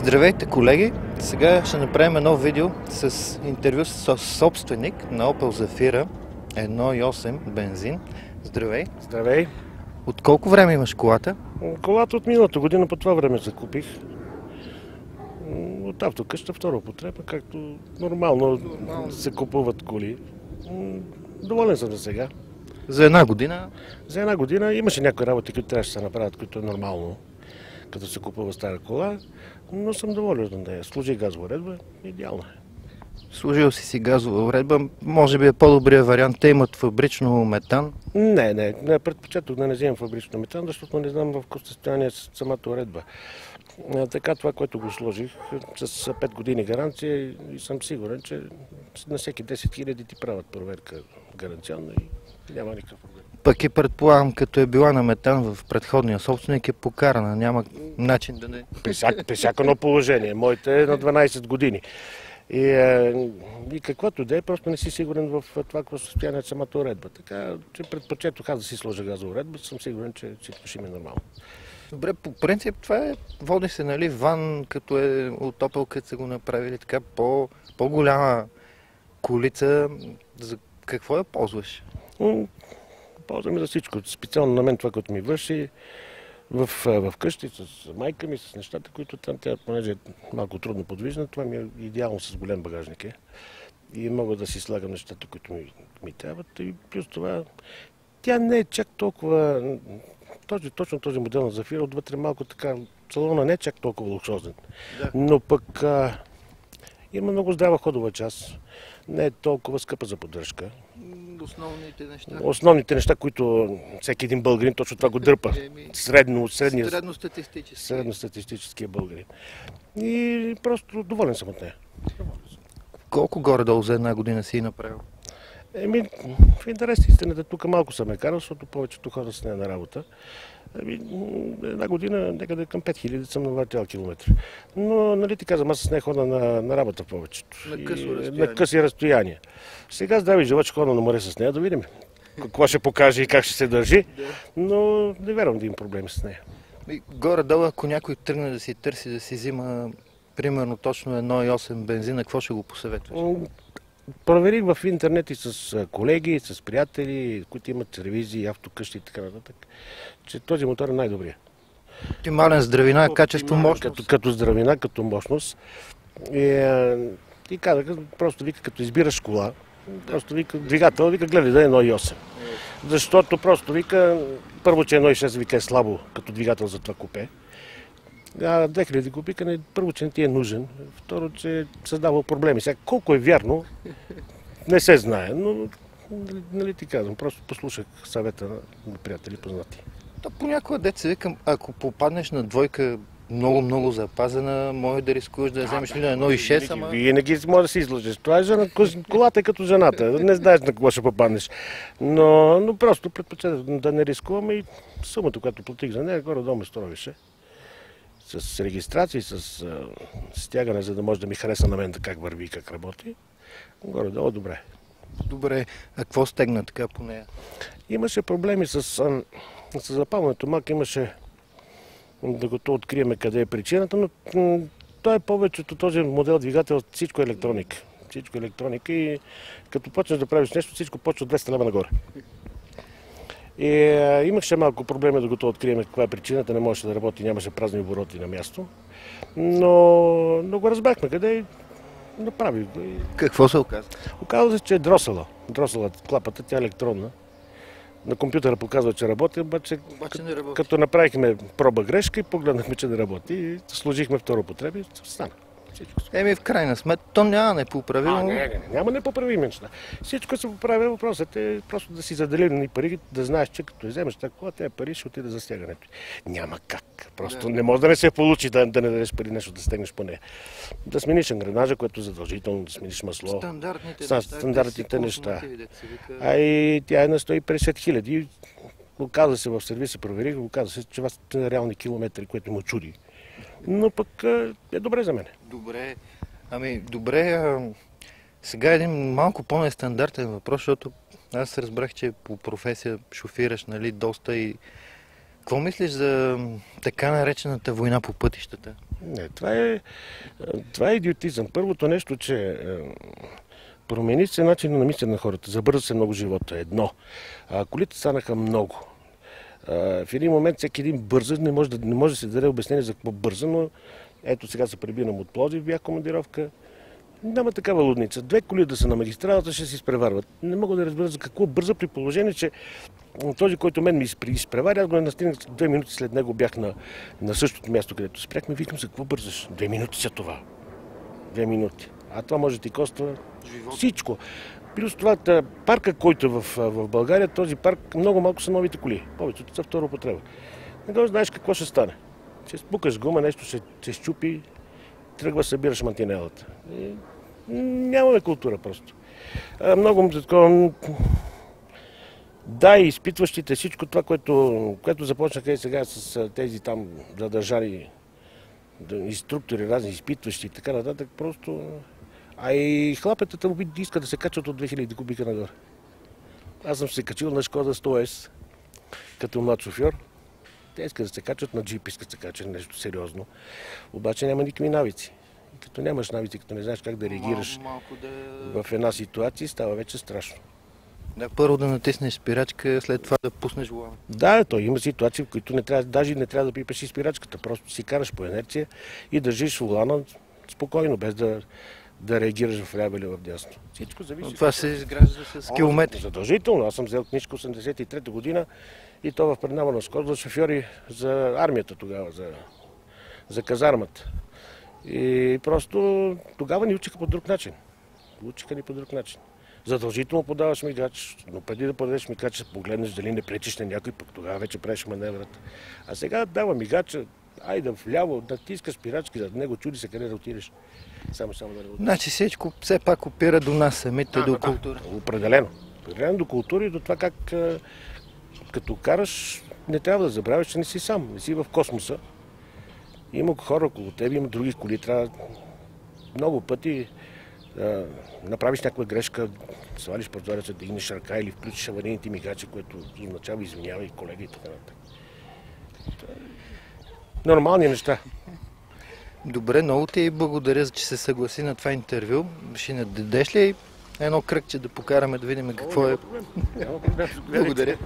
Здравейте, колеги! Сега ще направим едно видео с интервю с собственик на Opel Zafira 1.8 бензин. Здравей! Здравей! От колко време имаш колата? Колата от миналата година по това време закупих. От автокъща втора употреба, както нормално се купуват коли. Доволен съм за сега. За една година? За една година имаше някои работи, които трябваше да се направят, които е нормално, като се купува стара кола, но съм доволен от нея. Служи газова уредба, идеална е. Служил си газова уредба, може би е по-добрият вариант. Те имат фабрично метан. Не, предпочетох да не вземам фабрично метан, защото не знам в какво състояние е самата уредба. Така това, което го сложих с 5 години гаранция и съм сигурен, че на всеки 10 000 ти правят проверка гаранционна и няма никакъв проблем. Пък и предполагам, като е била на метан в предходния собственик е покарана. Няма начин да не... При всяко положение. Моите е на 12 години. И каквото да е, просто не си сигурен в това, какво състояние е самата уредба. Така, че предпочетох аз да си сложа газова уредба, съм сигурен, че всичко ще ми е нормално. Добре, по принцип това е, води се, нали, ван, като е от Opel, като са го направили така по-голяма колица. За какво я ползваш? Ползвам за всичко. Специално на мен това, което ми върши в къщи с майка ми, с нещата, които там тя, понеже е малко трудно подвижна, това ми е идеално с голям багажник е. И мога да си слагам нещата, които ми трябват. И плюс това, тя не е чак толкова... Точно този модел на Zafira, отвътре малко така, салона не е чак толкова луксозен. Да. Но пък има много здрава ходова част, не е толкова скъпа за поддръжка. Основните неща? Основните неща, които всеки един българин точно това го дърпа. Средностатистическия българин. И просто доволен съм от нея. Колко горе-долу за една година си направил? В интерес истината, тук малко съм карал, защото повечето хора с нея на работа. Една година някъде към 5000 съм навъртял километри. Но, нали ти казвам, аз с нея хода на работа повечето. На къси разстояния. Сега здрави живот ще хода на море с нея, да видим какво ще покаже и как ще се държи. Но не вярвам да имам проблеми с нея. Горе-долу, ако някой тръгне да си търси, да си взима примерно точно 1.8 бензина, какво ще го посъветваш? Проверих в интернет и с колеги, с приятели, които имат телевизии, автокъщи и така нататък, че този мотор е най-добрия. Оптимален здравина, качество, мощност. Като здравина, като мощност. И казаха, просто вика, като избираш кола, просто вика, двигател, вика, гледай да е 1.8. Защото просто вика, първо, че 1.6 вика е слабо като двигател за това купе. 2000 кубика, първо, че не ти е нужен, второ, че създава проблеми. Сега, колко е вярно, не се знае, но нали ти казвам, просто послушах съвета на приятели познати. То понякога деца викам, ако попаднеш на двойка много запазена, може да рискуваш да вземеш ли на 1.6, ама... Винаги може да си излъжеш. Това е колата е като жената, не знаеш на какво ще попаднеш. Но просто предпочитам да не рискуваме и сумата, която платих за нея, горе-долу ме струваше. С регистрация, с стягане, за да може да ми хареса на мен как върви и как работи. Горе-долу добре. Добре, а какво стегна така по нея? Имаше проблеми с запалването. Малко имаше да го откриеме къде е причината, но той е повечето този модел двигател, всичко е електроника. Всичко е електроника и като почнеш да правиш нещо, всичко почва от 200 лева нагоре. И имахше малко проблеми да го открием каква е причината, не можеше да работи, нямаше празни обороти на място. Но го разбрахме къде и направих го. Какво се оказа? Оказва се, че е дросела. Дросела, клапата, тя е електронна. На компютъра показва, че работи, обаче не работи. Като направихме проба грешка и погледнахме, че да работи и сложихме втора употреба и стана. В крайна сметка, то няма непоправимо. Няма непоправими неща. Всичко се поправи, въпросът е просто да си заделени пари, да знаеш, че като вземеш такова, тези пари ще отиде за стягането. Няма как. Просто не може да не се получи да не дадеш пари нещо да стегнеш по нея. Да смениш ангренажа, което е задължително, да смениш масло. Стандартните неща. И тя е на 150 хиляди. Оказа се в сервиса, проверих, оказа се, че това са реални километри, което му чуди. Но пък е добре за мен. Добре. Сега един малко по-нестандартен въпрос, защото аз разбрах, че по професия шофираш, нали, доста и Какво мислиш за така наречената война по пътищата? Не, това е идиотизъм. Първото нещо, че промени се начин на мислене на хората. Забърза се много живота. Едно. Колите станаха много. В един момент всеки един бърза, не може да се даде обяснение за какво бърза, но ето сега се прибирам от Пловдив, бях командировка. Няма такава лудница. 2 коли да са на магистралата, ще се изпреварват. Не мога да разбера за какво бърза, при положение, че този, който мен ми изпревари, аз го настигнах 2 минути след него, бях на същото място, където спряхме. Викам, за какво бързаш? 2 минути са това. 2 минути. А това може да ти коства всичко. Плюс това, парка, който е в България, този парк, много малко са новите коли. Повечето са втора употреба. Не знаеш какво ще стане. Ще спукаш гума, нещо ще се щупи, тръгваш, събираш мантинелата. Нямаме култура просто. Много такова. Да, и изпитващите всичко това, което започнаха и сега с тези там задържани инструктори, разни изпитващи и така нататък, просто. А и хлапетата искат да се качват от 2000 кубика нагоре. Аз съм се качил на Шкода 100S като млад шофьор. Те искат да се качват на джип, искат да се качват нещо сериозно. Обаче няма никакви навици. И като нямаш навици, като не знаеш как да реагираш в една ситуация, става вече страшно. Да, първо да натиснеш спирачка, след това да пуснеш волана. Да, то има ситуации, в които даже не трябва да пипаш и спирачката. Просто си караш по инерция и държиш волана спокойно, без да реагираш в ляво или в дясно. Всичко зависи. Това се изгражда с километри. Задължително. Аз съм взел книжка 83-та година и то в преднава на Скот за шофьори за армията тогава, за казармата. И просто тогава ни учиха по друг начин. Учиха ни по друг начин. Задължително подаваш мигач, но преди да подадеш мигач, ще погледнеш дали не пречиш на някой, пък тогава вече правиш маневрата. А сега дава мигача, айде вляво, натискаш спирачки, за него чуди се къде да отидеш. Само да не отидеш. Значи всичко все пак опира до нас самите, до култура. Определено. Определено до култура и до това как като караш, не трябва да забравяш, че не си сам, не си в космоса. Има хора около теб, има други коли, трябва много пъти направиш някаква грешка, свалиш прозореца, да дигнеш ръка или включиш аварийните мигачи, което означава извинявай колеги и така нататък. Нормални неща. Добре, много ти благодаря, че се съгласи на това интервю. Ще ни дадеш ли едно кръгче да покараме, да видим какво е? Няма проблем. Благодаря.